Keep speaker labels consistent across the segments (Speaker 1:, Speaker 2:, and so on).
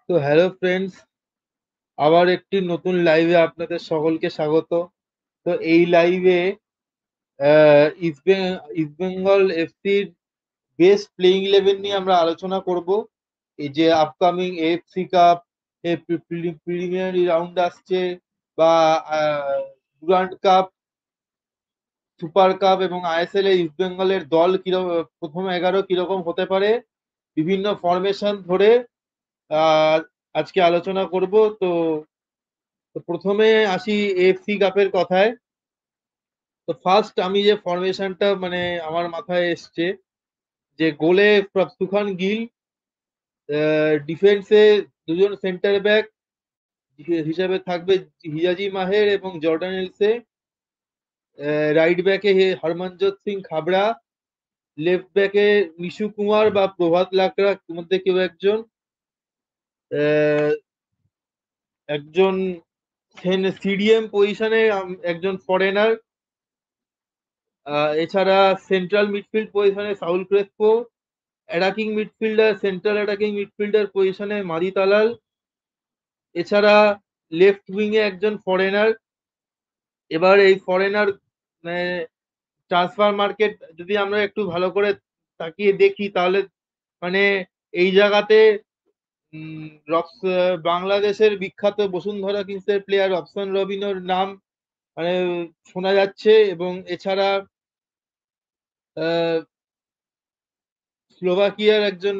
Speaker 1: তো hello friends, আবার একটি নতুন লাইভে আপনাদের সকলকে স্বাগত। তো এই লাইভে ইস্টবেঙ্গল এফসির বেস্ট প্লেইং ইলেভেন নিয়ে আমরা আলোচনা করব। এই যে upcoming AFC cup preliminary round আসছে, বা ডুরান্ড কাপ, সুপার কাপ এবং আইএসএল এ ইস্টবেঙ্গলের দল কিরকম, প্রথম 11 কিরকম হতে পারে, বিভিন্ন ফরমেশন ধরে আহ আজকে আলোচনা করব। তো তো প্রথমে আসি এএফসি কাপের কথায়। তো ফার্স্ট আমি যে ফরমেশনটা মানে আমার মাথায় এসছে, যে গোলে তুফান গিল, ডিফেন্সে দুজন সেন্টার ব্যাক হিসাবে থাকবে হিজাজি মাহের এবং জর্ডান এলসে, রাইট ব্যাকে হরমনজোত সিং খাবড়া, লেফট ব্যাকে নিশু কুমার বা প্রভাত লাকড়া মধ্যে কেউ একজন, আহ, একজন সিডিএম পজিশনে একজন ফরেনার, এছাড়া সেন্ট্রাল মিডফিল্ড পজিশনে Saul Crespo, attacking midfielder central attacking midfielder পজিশনে মাদি তালাল, এছাড়া লেফট উইং এ একজন ফরেনার। এবার এই ফরেনার ট্রান্সফার মার্কেট যদি আমরা একটু ভালো করে তাকিয়ে দেখি, তাহলে মানে এই জায়গাতে উম, বাংলাদেশের বিখ্যাত বসুন্ধরা কিংসের প্লেয়ার রবসন রবিনোর নাম মানে শোনা যাচ্ছে, এবং এছাড়া আহ, স্লোভাকিয়ার একজন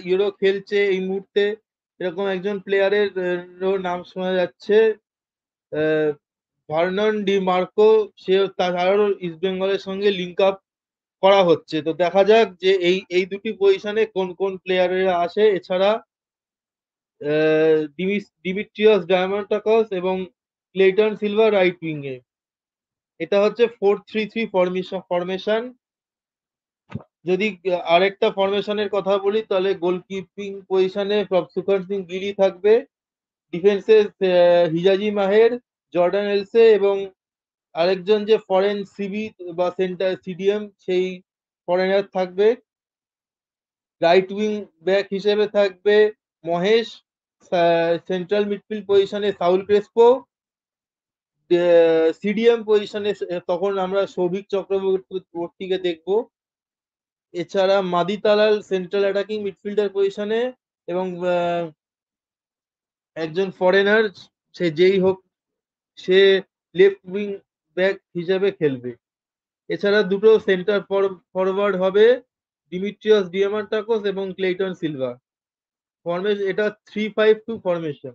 Speaker 1: ইউরো খেলছে এই মুহূর্তে, এরকম একজন প্লেয়ারের নাম শোনা যাচ্ছে, আহ, ভার্নন ডি মার্কো। সে তারও ইস্ট বেঙ্গলের সঙ্গে লিঙ্ক আপ করা হচ্ছে। তো দেখা যাক যে এই এই দুটি পজিশনে কোন কোন প্লেয়ারেরা আসে। এছাড়া ডিমিট্রিয়াস ডায়ামান্টাকস এবং ক্লেটন সিলভা রাইট উইং এ। এটা হচ্ছে 4-3-3 ফরমেশন। যদি আরেকটা ফরমেশনের কথা বলি, তাহলে গোলকিপিং পজিশনে প্রভসুখান সিং গিরি থাকবে, ডিফেন্সে হিজাজি মাহের, জর্ডান এলসে এবং আরেকজন যে ফরেন সিবি বা সেন্টার সিডিএম সেই ফরেনার থাকবে। রাইট উইং ব্যাক হিসেবে থাকবে মহেশ, সেন্ট্রাল মিডফিল্ড পজিশনে সাউল ক্রেসপো, সিডিএম পজিশনে তখন আমরা সৌভিক চক্রবর্তীকে দেখবো। এছাড়া মাদি তালাল সেন্ট্রাল অ্যাটাকিং মিডফিল্ডার পজিশনে, এবং একজন ফরেনার, সে যেই হোক, সে লেফট উইং ব্যাক হিসেবে খেলবে। এছাড়া দুটো সেন্টার ফরওয়ার্ড হবে, ডিমিট্রিয়াস ডিয়ামান্টাকোস এবং ক্লেইটন সিলভা। এটা 3-5-2 ফরমেশন।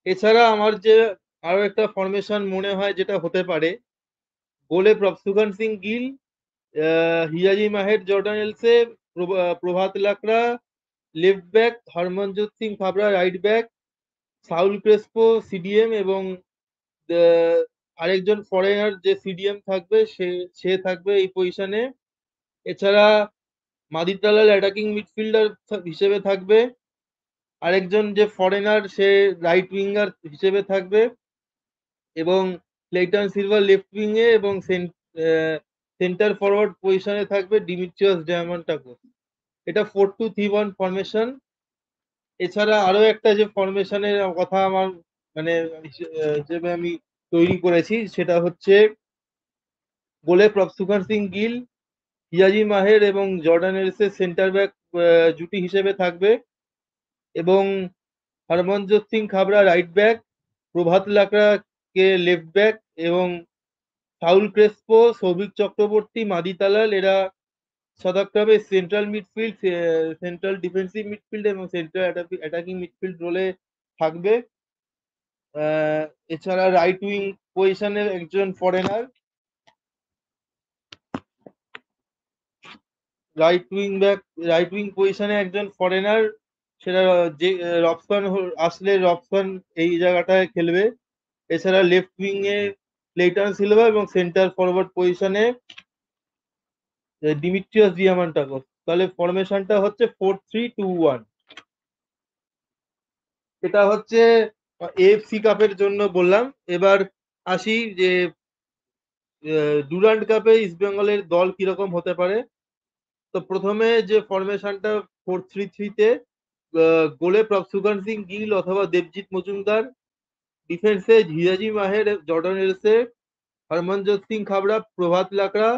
Speaker 1: এছাড়া আমার যে আরো একটা ফরমেশন মনে হয় যেটা হতে পারে, গোলে Prabhsukhan Singh Gill, Hijazi Maher Jordan Elsey, Prabhat Lakra left back, Harmanjot Singh Khabra right back, Saul Crespo CDM এবং আহ, আরেকজন ফরেনার যে সিডিএম থাকবে সে সে থাকবে এই পজিশনে। এছাড়া মাদিদ দালাল অ্যাটাকিং মিডফিল্ডার হিসেবে থাকবে, আরেকজন যে ফরেনার সে রাইট উইঙ্গার হিসেবে থাকবে, এবং ক্লেইটন সিলভা লেফট উইং এ এবং সেন্টার ফরওয়ার্ড পজিশনে থাকবে ডিমিট্রিয়াস ডায়ামান্টাকোস। এটা 4-2-3-1 ফরমেশন। এছাড়া আরো একটা যে ফরমেশনের কথা আমার মানে হিসেবে আমি তৈরি করেছি, সেটা হচ্ছে গোলে প্রভসুখান সিং গিল, হিয়াজি মাহের এবং জর্ডান এলসের সেন্টার ব্যাক জুটি হিসেবে থাকবে, এবং হরমনজোত সিং খাবড়া রাইট ব্যাক, প্রভাত লাকড়া কে লেফট ব্যাক, এবং Saul Crespo, Souvik Chakraborty, Madih Talal এরা সদাক্রমে central midfield, central defensive midfield এবং সেন্ট্রাল অ্যাটাকিং মিডফিল্ড রোলে থাকবে। আহ, এছাড়া রাইট উইং পজিশনের একজন foreigner, right wing back right wing পজিশনে একজন ফরেনার, সেটা যে আসলে রবসন এই জায়গাটায় খেলবে। এছাড়া লেফট উইং এ ক্লেইটন সিলভা এবং সেন্টার ফরওয়ার্ড পজিশনে ডিমিট্রিয়াস ডিয়ামান্টাকোস। তাহলে ফরমেশনটা হচ্ছে 4-3-2-1। এটা হচ্ছে এএফসি কাপের জন্য বললাম। এবার আসি যে ডুরান্ড কাপে ইস্ট বেঙ্গলের দল কিরকম হতে পারে। তো প্রথমে যে ফরমেশনটা 4-3-3-তে গোলে প্রভসুখান সিং গিল অথবা দেবজিৎ মজুমদার, ডিফেন্সে Hijazi Maher, Jordan Elsey, Harmanjot Singh Khabra, Prabhat Lakra,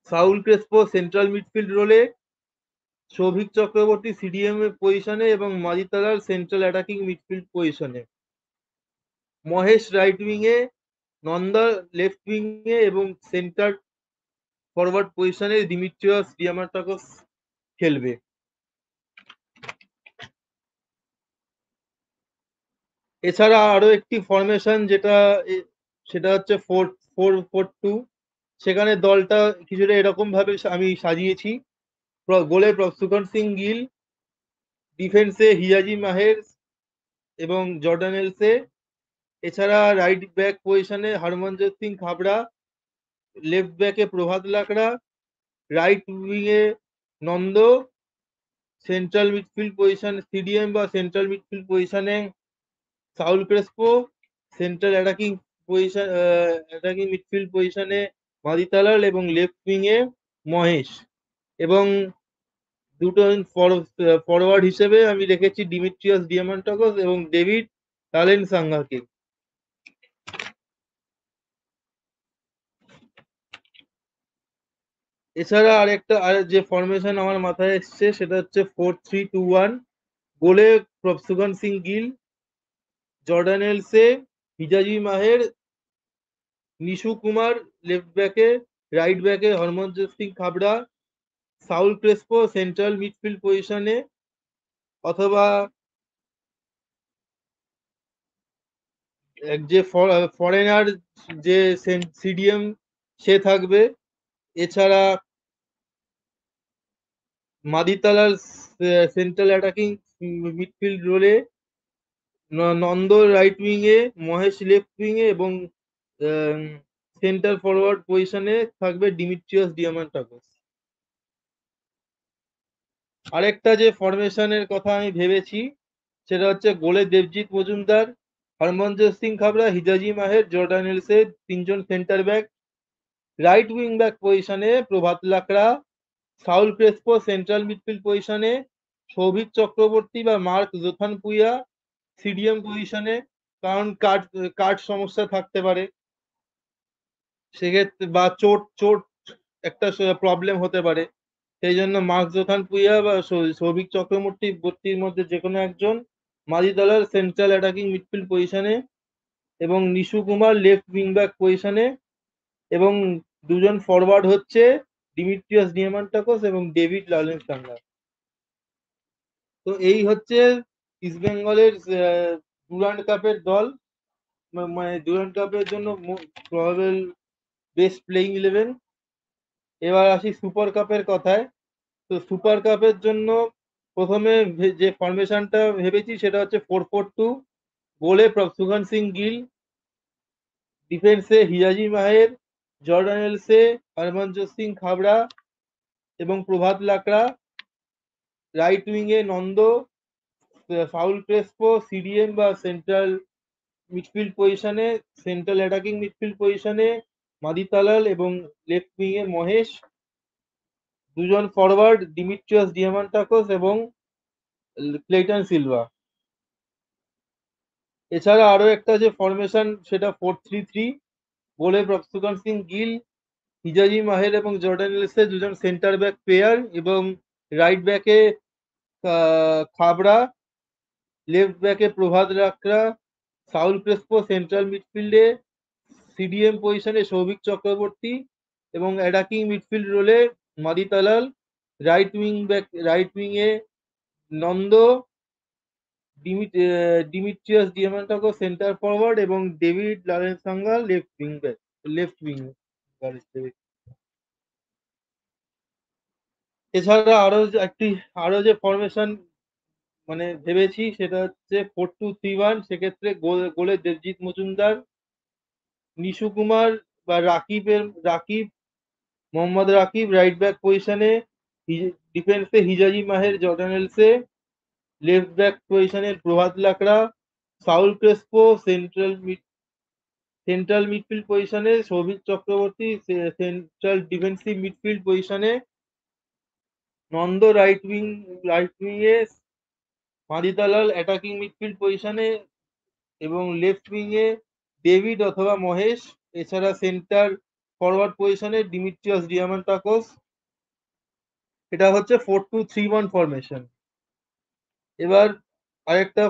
Speaker 1: Saul Crespo central midfield রোলে, সৌভিক চক্রবর্তী সিডিএম পজিশনে এবং মাজিতালার সেন্ট্রাল অ্যাটাকিং মিডফিল্ড পজিশনে, মহেশ রাইট উইং এ, নন্দা লেফট উইং এ এবং সেন্টার ফরওয়ার্ড পজিশনে দিমিত্রিয়স দিয়ামান্টাকোস খেলবে। এছাড়া আরো একটি ফরমেশন সেটা হচ্ছে 4-4-2। সেখানে দলটা কিছুটা এরকম ভাবে আমি সাজিয়েছি। গোলে প্রভসুখান সিং গিল, ডিফেন্সে হিয়াজি মাহের এবং জর্ডান এলসে, এছাড়া রাইট ব্যাক পজিশনে হরমনজোত সিং খাবড়া, লেফট ব্যাকে প্রভাত লাকড়া, রাইট উইং এ Nandha, central midfield position CDM বা সেন্ট্রাল মিডফিল্ড পজিশনে Saul Crespo, central attacking midfield পজিশনে মাদিতালাল এবং লেফট উইং এ মহেশ, এবং দুটো ফরওয়ার্ড হিসেবে আমি রেখেছি ডিমিট্রিয়াস ডিয়ামান্টাকোস এবং ডেভিড তালেনসাঙ্গাকে। এছাড়া আর যে ফরমেশন আমার মাথায় এসছে সেটা হচ্ছে 4-3-2-1। গোলে Prabhsukhan Singh Gill, Jordan Elsey, Hijazi Maher, Nishu Kumar left ব্যাকে, রাইট ব্যাকে Harmanjot Singh Khabra, Saul Crespo central midfield পজিশনে অথবা যে ফরেনার যে সিডিএম সে থাকবে। এছাড়া মাদিতালার সেন্ট্রাল অ্যাটাকিং মিডফিল্ড রোলে নন্দ রাইট উইং এ, মহেশ লেফট উইং এ এবং সেন্টার ফরওয়ার্ড পজিশনে থাকবে ডিমিট্রিয়াস ডিয়ামান্টাকোস। আরেকটা যে ফরমেশনের কথা আমি ভেবেছি সেটা হচ্ছে গোলে Debjit Majumder, Harmanjot Singh Khabra, Hijazi Maher, Jordan Elsey তিনজন centre back, right wing back পজিশনে Prabhat Lakra, Saul Crespo central midfield পজিশনে, সৌভিক চক্রবর্তী বা মার্ক জোথানপুইয়া সিডিএম পজিশনে, কারণ কার্ড সমস্যা থাকতে পারে সেক্ষেত্রে, বা চোট চোট একটা প্রবলেম হতে পারে, সেই জন্য মার্ক জোথানপুইয়া বা সৌভিক চক্রবর্তীর মধ্যে যে কোনো একজন মাঝিদলের সেন্ট্রাল অ্যাটাকিং মিডফিল্ড পজিশনে এবং Nishu Kumar left wing back পজিশনে, এবং দুজন ফরওয়ার্ড হচ্ছে ডিমিট্রিয়াস ডিয়ামান্টাকোস এবং ডেভিড লালেনসাঙ্গা। তো এই হচ্ছে ইস্ট বেঙ্গলের ডুরান্ড কাপের দল, মানে ডুরান্ড কাপের জন্য প্রবাবল বেস্ট প্লেইং 11। এবার আসি সুপার কাপের কথায়। তো সুপার কাপের জন্য প্রথমে যে ফরমেশনটা ভেবেছি সেটা হচ্ছে 4-4-2। গোলে প্রভসুখান সিং গিল, ডিফেন্সে Hijazi Maher, Jordan Elsey, Harmanjot Singh খাবড়া এবং প্রভাত লাকড়া, রাইট উইং এ নন্দ, সাউল ক্রেসপো সিডিএম বা সেন্ট্রাল মিডফিল্ড পজিশনে, সেন্ট্রাল অ্যাটাকিং মিডফিল্ড পজিশনে মাদিতালাল এবং লেফট উইং এ মহেশ, দুজন ফরওয়ার্ড ডিমিট্রিয়াস ডিয়ামান্টাকোস এবং ক্লেটন সিলভা। এছাড়া আরো একটা যে ফরমেশন সেটা 4-3-3। গোলে প্রভসুখান সিং গিল, হিজাজি মাহের এবং জর্ডান এলসে দুজন সেন্টার ব্যাক পেয়ার এবং রাইট ব্যাকে খাবড়া, লেফট ব্যাকে Prabhat Lakra, Saul Crespo central মিডফিল্ডে সিডিএম পজিশনে সৌভিক চক্রবর্তী এবং অ্যাটাকিং মিডফিল্ড রোলে মাদিতালাল, রাইট উইং এ Nandha, Dimitrios Diamantakos centre forward এবং ডেভিড লালেনসাঙ্গা লেফট উইং হিসেবে। এছাড়া আরো যে ফরমেশন মানে ভেবেছি সেটা হচ্ছে 4-2-3-1। সেক্ষেত্রে গোলে দেবজিৎ মজুমদার, নিশু কুমার বা রাকিব, মোহাম্মদ রাকিব রাইট ব্যাক পজিশনে, ডিফেন্সে Hijazi Maher, Jordan Elsey, left back পজিশনে Prabhat Lakra, Saul Crespo central midfield পজিশনে, Souvik Chakraborty central defensive midfield পজিশনে নন্দ রাইট উইং এ মাদিতালাল অ্যাটাকিং মিডফিল্ড পজিশনে এবং লেফট উইং এ ডেভিড অথবা মহেশ। এছাড়া সেন্টার ফরওয়ার্ড পজিশনে ডিমিট্রিয়াস ডিয়ামান্টাকোস। এটা হচ্ছে 4-2-3-1 ফরমেশন। এবার আরেকটা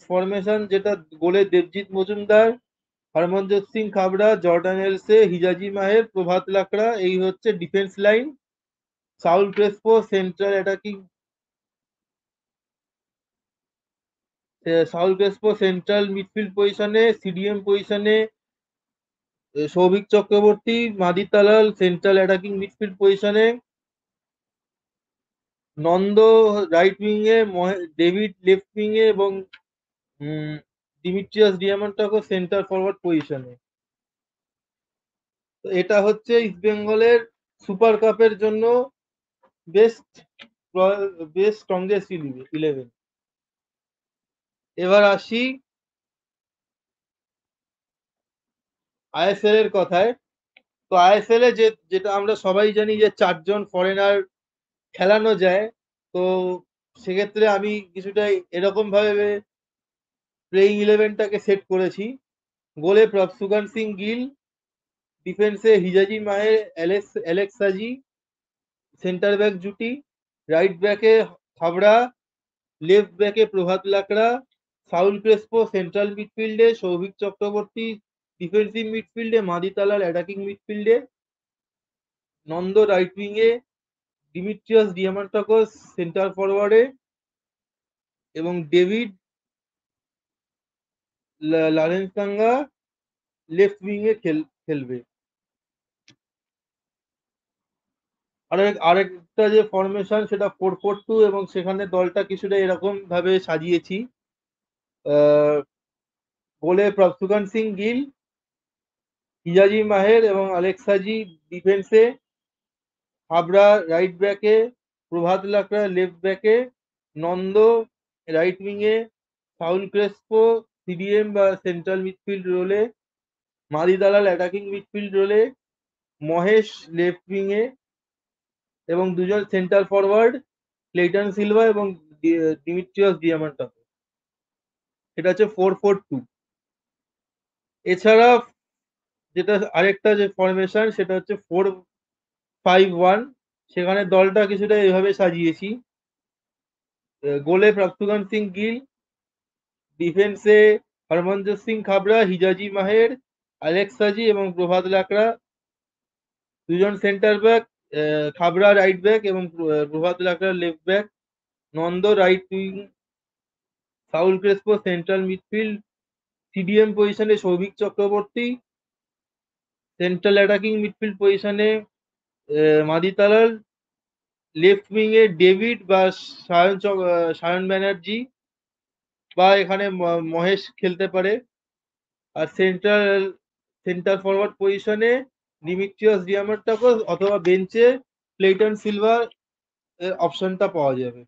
Speaker 1: ফরমেশন যেটা গোলে Debjit Majumder, Harmanjot Singh Khabra, Jordan Elsey, Hijazi মাহের, প্রভাত লাকড়া, এই হচ্ছে defence line. Saul Crespo central midfield পজিশনে, সিডিএম পজিশনে Souvik Chakraborty, Madih Talal central attacking midfield পজিশনে, নন্দ রাইট উইং এ, ডেভিড লেফট উইং এ এবং ডিমিট্রিয়াস ডিয়ামান্টাকোস সেন্টার ফরওয়ার্ড পজিশনে। তো এটা হচ্ছে ইস্ট বেঙ্গলের সুপার কাপের জন্য বেস্ট স্ট্রংগেস্ট 11। এবার আসি আইএসএল এর কথায়। তো আইএসএল এ যেটা আমরা সবাই জানি যে 4জন ফরেনার খেলানো যায়। তো সেক্ষেত্রে আমি কিছুটা এরকম ভাবে প্লেইং 11টাকে সেট করেছি। গোলে প্রভসুগান সিং গিল, ডিফেন্সে Hijazi Maher, Alex Saji, centre back জুটি, রাইট ব্যাকে হাবড়া, লেফট ব্যাকে Prabhat Lakra, Saul Crespo central মিডফিল্ডে, সৌভিক চক্রবর্তী ডিফেন্সিভ মিডফিল্ডে, মাদি তালাল অ্যাটাকিং মিডফিল্ডে, নন্দ রাইট উইং এ, ডিমিট্রিয়াস ডিয়ামান্টাকোস সেন্টার ফরওয়ার্ডে এবং ডেভিড লারেনসাঙ্গা লেফট উইং এ খেলবে। আরেকটা যে ফরমেশন সেটা 4-4-2 এবং সেখানে দলটা কিছুটা এরকম ভাবে সাজিয়েছি। গোলে প্রভসুগান সিং গিল, হিজাজি মাহের এবং অ্যালেক্স সাজি ডিফেন্সে, হাবড়া রাইট ব্যাকে, প্রভাত লাকড়া লেফট ব্যাকে, নন্দ রাইট উইং এ, সাউল ক্রেসপো সিডিএম বা সেন্ট্রাল মিডফিল্ড রোলে, মাদি দালাল অ্যাটাকিং মিডফিল্ড রোলে, মহেশ লেফট উইং এ এবং দুজন সেন্টার ফরওয়ার্ড ক্লেটন সিলভা এবং ডিমিট্রিয়াস ডিয়ামান্টাকোস। এটা হচ্ছে 4-4-2। এছাড়া যেটা আরেকটা যে ফরমেশন সেটা হচ্ছে 4-5-1। সেখানে দলটা কিছুটা এভাবে সাজিয়েছি। গোলে প্রভসুগান সিং গিল, ডিফেন্সে হরমনজোত Singh Khabra, Hijazi Maher, Alex সাজি এবং প্রভাত লাকড়া। দুজন centre back, Khabra right back এবং Prabhat Lakra left back. Nandha right wing, Saul Crespo central midfield, CDM পজিশনে Souvik Chakraborty, central attacking midfield পজিশনে মাদি তালাল, লেফট উইং এ ডেভিড বা সায়ন ব্যানার্জি বা এখানে মহেশ খেলতে পারে। আর সেন্টার ফরওয়ার্ড পজিশনে ডিমিট্রিয়াস ডিয়ামান্টাকোস অথবা বেঞ্চে ক্লেটন সিলভার অপশনটা পাওয়া যাবে।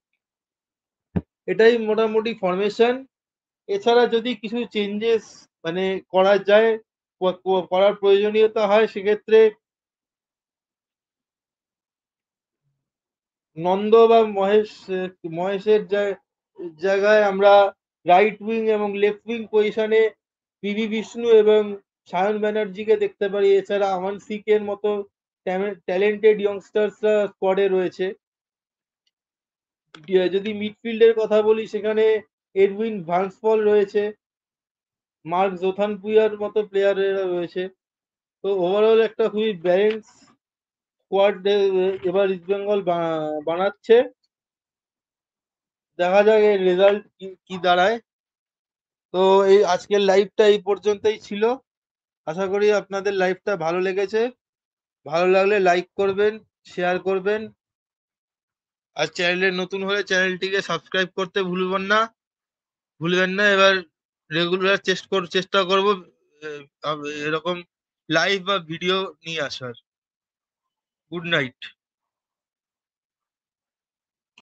Speaker 1: এটাই মোটামুটি ফরমেশন। এছাড়া যদি কিছু চেঞ্জেস মানে করা যায়, করার প্রয়োজনীয়তা হয়, সেক্ষেত্রে নন্দ বা মহেশের জায়গায় আমরা রাইট উইং এবং লেফট উইং পজিশনে পিভি বিষ্ণু এবং সায়ন ব্যানার্জিকে দেখতে পারি। এছাড়া আমান সিকের মতো ট্যালেন্টেড ইয়ংস্টার্সরা স্কোয়াডে রয়েছে। যদি মিডফিল্ডের কথা বলি সেখানে এডউইন ভান্সফল রয়েছে, মার্ক জোথানপুয়ার মতো প্লেয়ারেরা রয়েছে। তো ওভারঅল একটা খুবই ব্যালেন্স স্কোয়াড এবার ইস্ট বেঙ্গল বানাচ্ছে। দেখা যাক এর রেজাল্ট কি দাঁড়ায়। তো এই আজকের লাইভটা এই পর্যন্তই ছিল। আশা করি আপনাদের লাইভটা ভালো লেগেছে। ভালো লাগলে লাইক করবেন, শেয়ার করবেন। আর চ্যানেলে নতুন হলে চ্যানেলটিকে সাবস্ক্রাইব করতে ভুলবেন না। এবার রেগুলার চেষ্টা করব এরকম লাইভ বা ভিডিও নিয়ে আসার। Good night.